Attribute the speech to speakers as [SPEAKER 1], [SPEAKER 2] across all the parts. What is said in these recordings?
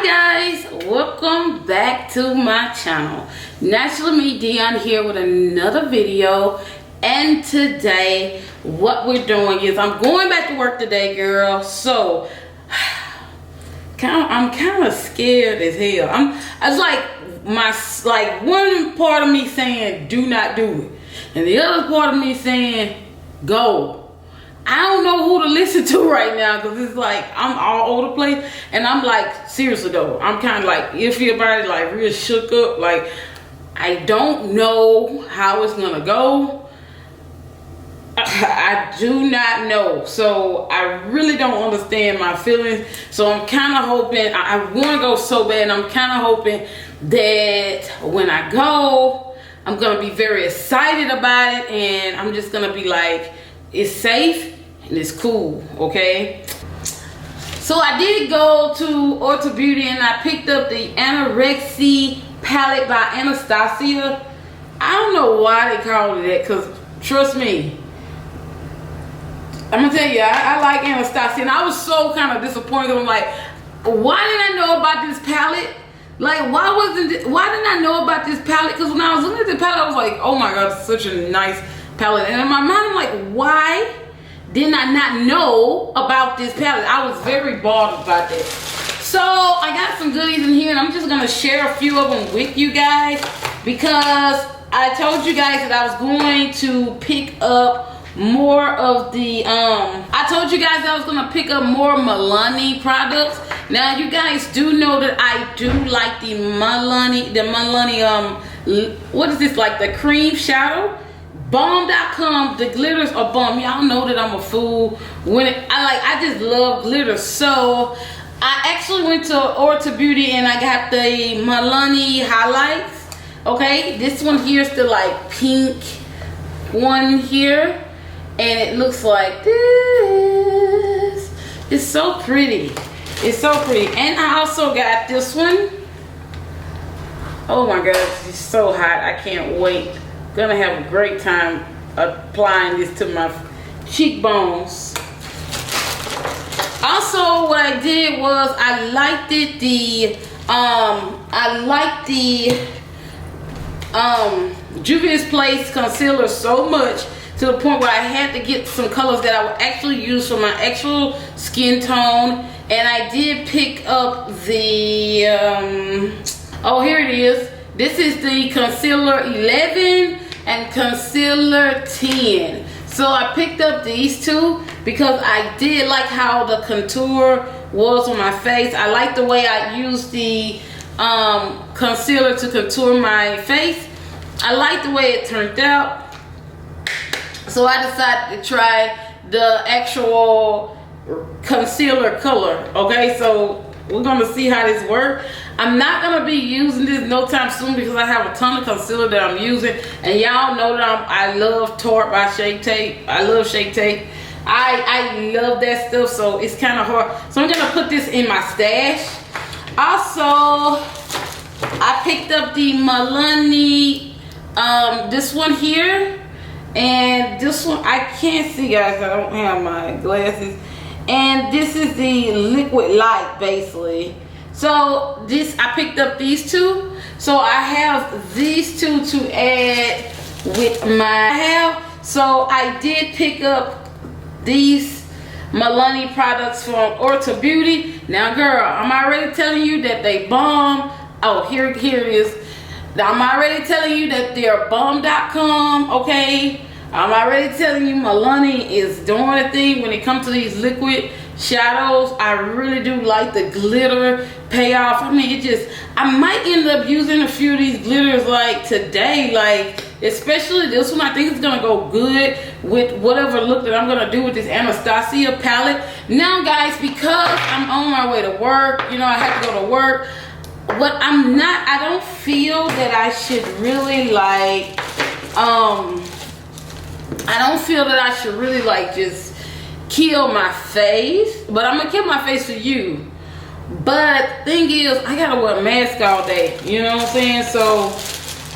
[SPEAKER 1] Hi guys, welcome back to my channel. Naturally Me Dion here with another video, and today what we're doing is I'm going back to work today, girl. So I'm kind of scared as hell. It's like one part of me saying do not do it, and the other part of me saying go. I don't know who to listen to right now because it's like I'm all over the place, and I'm like, seriously though, I'm kind of like iffy about it, like real shook up. Like I don't know how it's gonna go. I do not know, so I really don't understand my feelings. So I'm kind of hoping, I want to go so bad, and I'm kind of hoping that when I go, I'm gonna be very excited about it, and I'm just gonna be like, it's safe and it's cool, okay? So I did go to Ulta Beauty and I picked up the AMREZY Palette by ANASTASIA. I don't know why they called it that, because trust me, I'm gonna tell you, I like ANASTASIA, and I was so kind of disappointed. I'm like, why didn't I know about this palette? Like, why didn't I know about this palette? Because when I was looking at the palette, I was like, oh my god, it's such a nice palette. And in my mind, I'm like, why didn't I not know about this palette? I was very bothered about that. So I got some goodies in here, and I'm just gonna share a few of them with you guys, because I told you guys that I was going to pick up more of the I told you guys I was gonna pick up more Milani products. Now you guys do know that I do like the Milani what is this, like the cream shadow? Bomb.com, the glitters are bomb. Y'all know that I'm a fool when I just love glitter. So I actually went to Ulta Beauty and I got the Milani highlights. Okay, this one here is the like pink one here, and it looks like this. It's so pretty. It's so pretty. And I also got this one. Oh my gosh, it's so hot. I can't wait. Gonna have a great time applying this to my cheekbones. Also, what I did was I liked Juvia's Place concealer so much, to the point where I had to get some colors that I would actually use for my actual skin tone. And I did pick up the oh, here it is. This is the concealer 11 and concealer 10. So I picked up these two because I did like how the contour was on my face. I like the way I used the concealer to contour my face. I like the way it turned out. So I decided to try the actual concealer color. Okay, so we're gonna see how this works. I'm not gonna be using this no time soon because I have a ton of concealer that I'm using, and y'all know that I love Tarte by Shape Tape. I love Shape Tape. I love that stuff, so it's kind of hard. So I'm gonna put this in my stash. Also, I picked up the Milani, this one here, and this one I can't see, guys. I don't have my glasses. And this is the liquid light, basically. So this, I picked up these two. So I have these two to add with my So I did pick up these Milani products from Ulta Beauty. Now, girl, I'm already telling you that they bomb. Oh, here it is. I'm already telling you that they're bomb.com, okay? I'm already telling you Milani is doing a thing when it comes to these liquid shadows. I really do like the glitter payoff. I mean, I might end up using a few of these glitters like today, like especially this one. I think it's gonna go good with whatever look that I'm gonna do with this ANASTASIA palette. Now guys, because I'm on my way to work, you know, I have to go to work. I don't feel that I should really like, I don't feel that I should really like just kill my face, but I'm gonna kill my face for you. But thing is, I gotta wear a mask all day, you know what I'm saying? So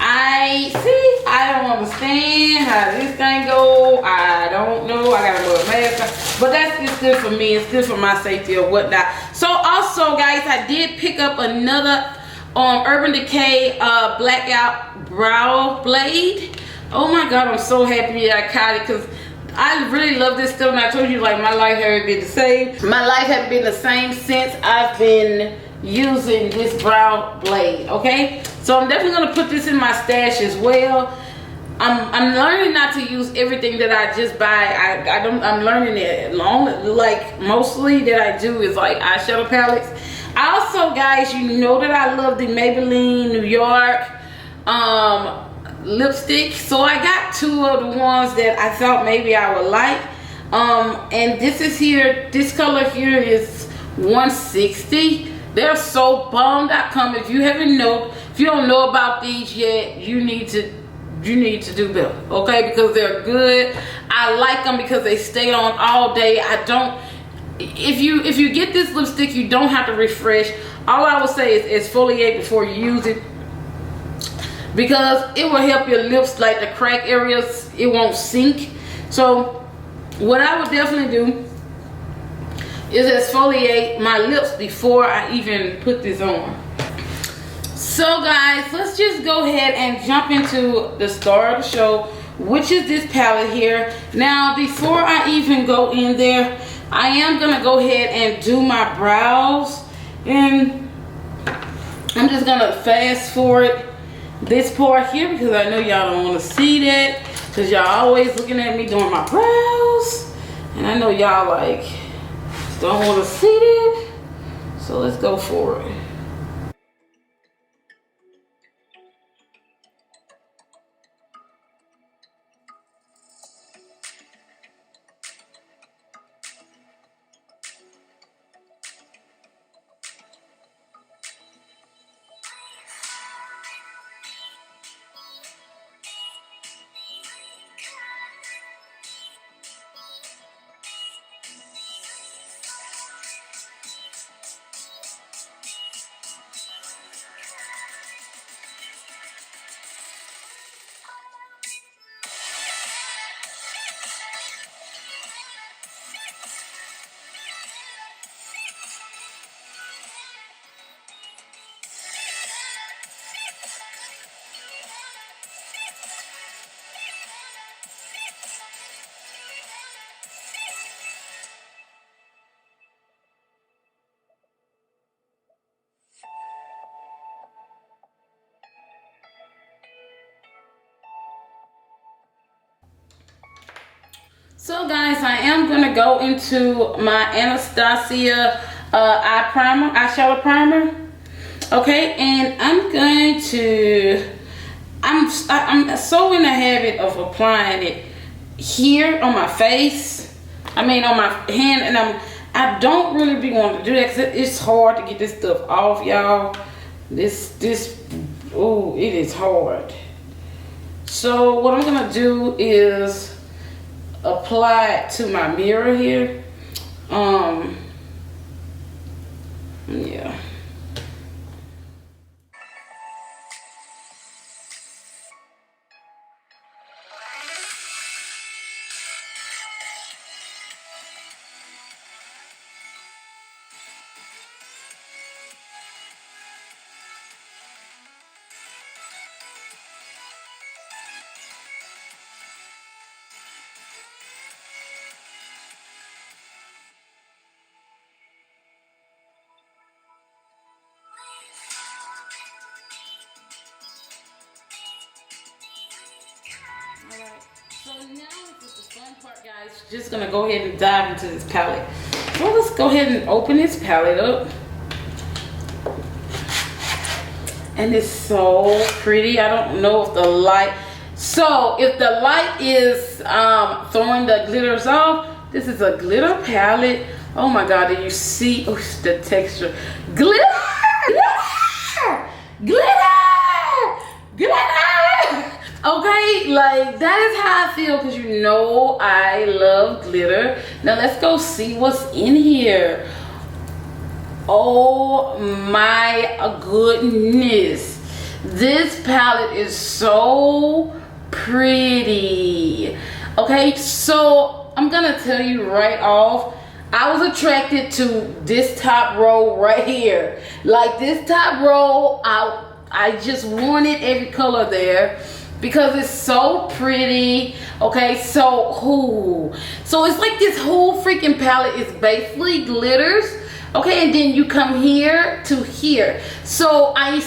[SPEAKER 1] I don't understand how this thing go. I don't know. I gotta wear a mask, but it's good for me. It's good for my safety or whatnot. So also, guys, I did pick up another Urban Decay blackout brow blade. Oh my god, I'm so happy I got it because I really love this stuff. And I told you, like, my life hasn't been the same. My life hasn't been the same since I've been using this brow blade. Okay, so I'm definitely gonna put this in my stash as well. I'm learning not to use everything that I just buy. I'm learning it. Like, mostly that I do is like eyeshadow palettes. Also, guys, you know that I love the Maybelline New York lipstick. So I got two of the ones that I thought maybe I would like. And this color here is 160. They're so bomb.com. If you don't know about these yet, you need to do better, okay? Because they're good. I like them because they stay on all day. If you get this lipstick, you don't have to refresh. All I would say is exfoliate before you use it, because it will help your lips, like the crack areas, it won't sink. So what I would definitely do is exfoliate my lips before I even put this on. So guys, let's just go ahead and jump into the star of the show, which is this palette here. Now, before I even go in there, I am gonna go ahead and do my brows, and I'm just gonna fast forward this part here because I know y'all don't want to see that, because y'all always looking at me doing my brows, and I know y'all like don't want to see that. So let's go for it. So guys, I am gonna go into my Anastasia eyeshadow primer. Okay, and I'm so in the habit of applying it here on my face. I mean on my hand, and I don't really be wanting to do that because it's hard to get this stuff off, y'all. Oh, it is hard. So what I'm gonna do is apply it to my mirror here. Yeah. Alright, so now is the fun part, guys. Just gonna go ahead and dive into this palette. So let's go ahead and open this palette up. And it's so pretty. I don't know if the light, so if the light is throwing the glitters off, this is a glitter palette. Oh my god, do you see the texture? Glitter! Glitter! Glitter! Glitter! Okay, like that is how I feel, because you know I love glitter. Now let's go see what's in here. Oh my goodness. This palette is so pretty. Okay, so I'm gonna tell you right off, I was attracted to this top row right here. Like this top row, I just wanted every color there because it's so pretty. Okay, so it's like this whole freaking palette is basically glitters. Okay, and then you come here to here. So I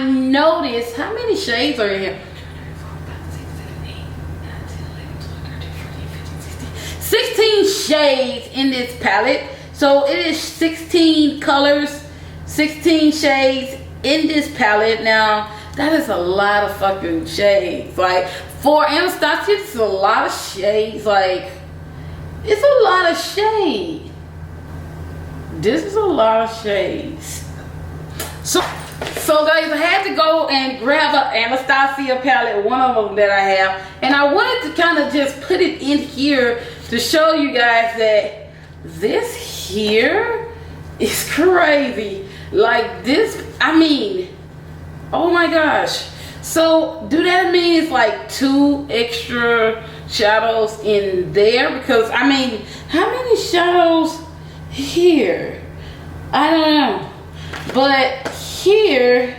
[SPEAKER 1] notice how many shades are in here. 16 shades in this palette. So it is 16 colors, 16 shades in this palette. Now that is a lot of fucking shades. Like for Anastasia, it's a lot of shades. Like it's a lot of shade. This is a lot of shades. So guys, I had to go and grab an Anastasia palette, one of them that I have, and I wanted to kind of just put it in here to show you guys that this here is crazy. Like this, I mean, oh my gosh. So do that mean it's like 2 extra shadows in there? Because I mean, how many shadows here? I don't know. But here,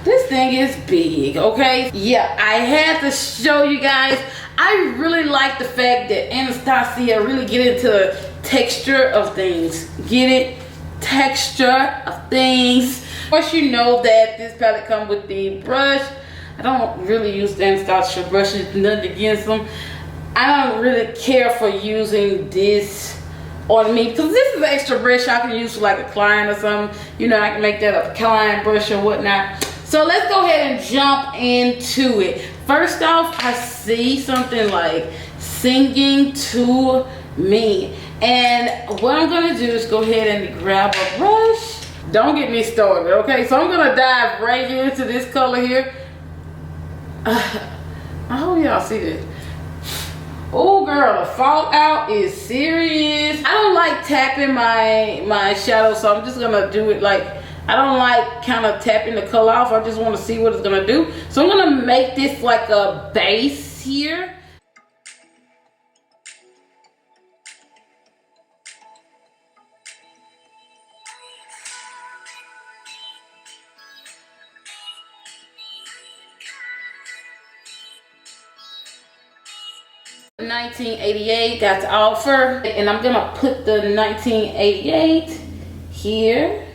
[SPEAKER 1] this thing is big, okay? Yeah, I had to show you guys. I really like the fact that Anastasia really get into the texture of things. Get it? Texture of things. Of course, you know that this palette comes with the brush. I don't really use the Anastasia brushes, nothing against them. I don't really care for using this on me because this is an extra brush I can use for like a client or something. You know, I can make that a client brush or whatnot. So let's go ahead and jump into it. First off, I see something like singing to me. And what I'm gonna do is go ahead and grab a brush. Don't get me started, okay? So I'm gonna dive right into this color here. I hope y'all see this. Oh girl, the fallout is serious. I don't like tapping my shadow, so I'm just gonna do it like, I don't like kind of tapping the color off. I just want to see what it's gonna do. So I'm gonna make this like a base here. $19.88 got to offer, and I'm gonna put the $19.88 here.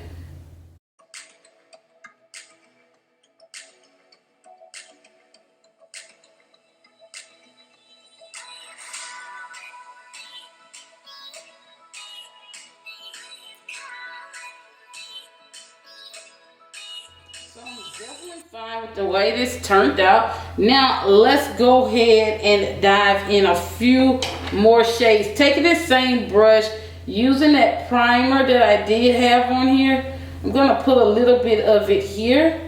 [SPEAKER 1] So I'm definitely fine with the way this turned out. Now let's go ahead and dive in a few more shades. Taking this same brush, using that primer that I did have on here, I'm gonna put a little bit of it here.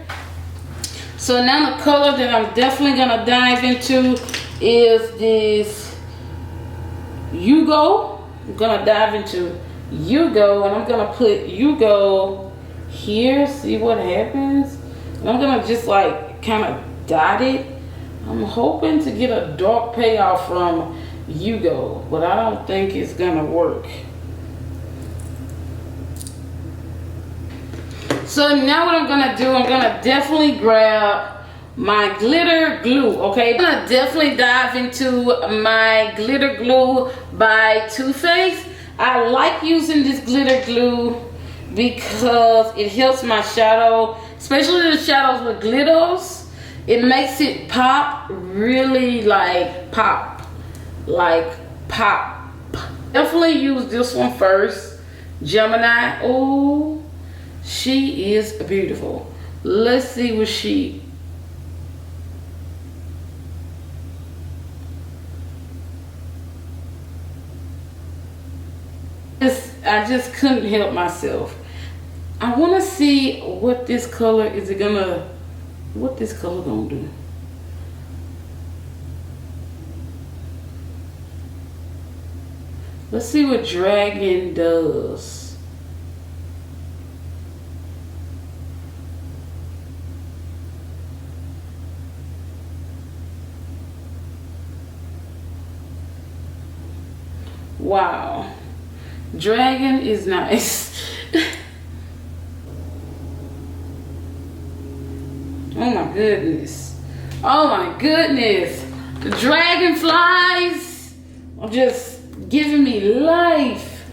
[SPEAKER 1] So now the color that I'm definitely gonna dive into is this Yugo. I'm gonna dive into Yugo, and I'm gonna put Yugo here, see what happens. And I'm gonna just like kind of dot it. I'm hoping to get a dark payoff from Yugo, but I don't think it's gonna work. So now what I'm gonna do, I'm gonna definitely grab my glitter glue, okay? I'm gonna definitely dive into my glitter glue by Too Faced. I like using this glitter glue because it helps my shadow, especially the shadows with glitters. It makes it pop, really like pop. Definitely use this one first. Gemini. Oh, she is beautiful. Let's see what she. I just couldn't help myself. I want to see what this color is what this color gonna do. Let's see what Dragon does. Wow. Dragon is nice. Oh my goodness. Oh my goodness. The dragonflies are just giving me life.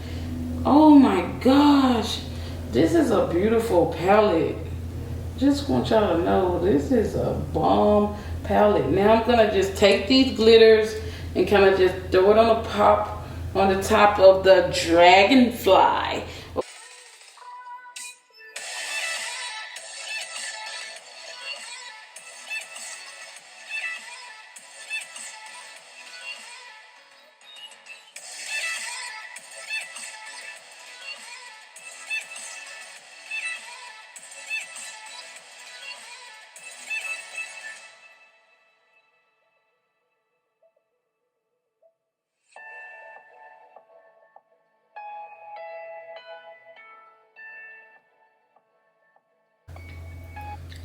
[SPEAKER 1] Oh my gosh. This is a beautiful palette. Just want y'all to know this is a bomb palette. Now I'm gonna just take these glitters and kind of just throw it on the top of the dragonfly.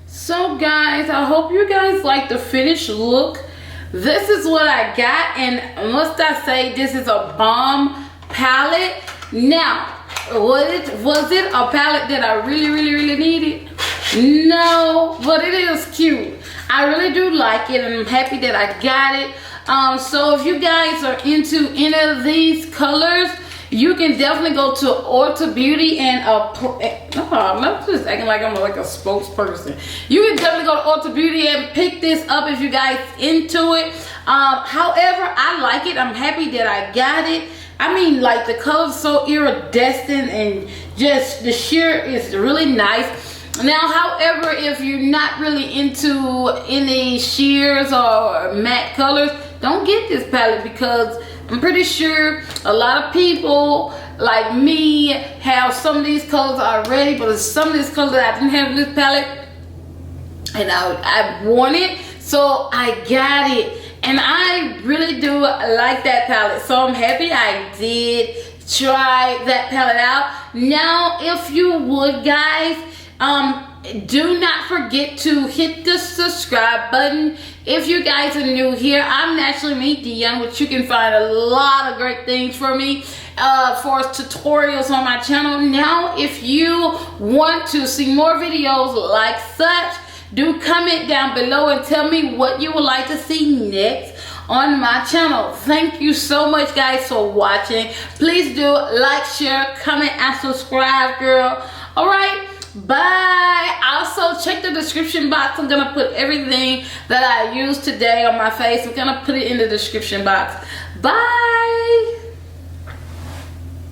[SPEAKER 1] So guys, I hope you guys like the finished look. This is what I got, and must I say, this is a bomb palette. Now, was it a palette that I really needed? No, but it is cute. I really do like it, and I'm happy that I got it. So if you guys are into any of these colors, you can definitely go to Ulta Beauty and I'm just acting like I'm like a spokesperson. You can definitely go to Ulta Beauty and pick this up if you guys into it. However, I like it. I'm happy that I got it. I mean, like, the color's so iridescent and just the sheer is really nice. Now, however, if you're not really into any sheers or matte colors, don't get this palette, because I'm pretty sure a lot of people like me have some of these colors already, but there's some of these colors that I didn't have in this palette, and I want it, so I got it. And I really do like that palette, so I'm happy I did try that palette out. Now, if you would, guys, do not forget to hit the subscribe button. If you guys are new here, I'm Naturally Me Dion, which you can find a lot of great things for me for tutorials on my channel. Now, if you want to see more videos like such, do comment down below and tell me what you would like to see next on my channel. Thank you so much, guys, for watching. Please do like, share, comment, and subscribe, girl. All right. Bye. Also, check the description box. I'm gonna put everything that I used today on my face. I'm gonna put it in the description box. Bye.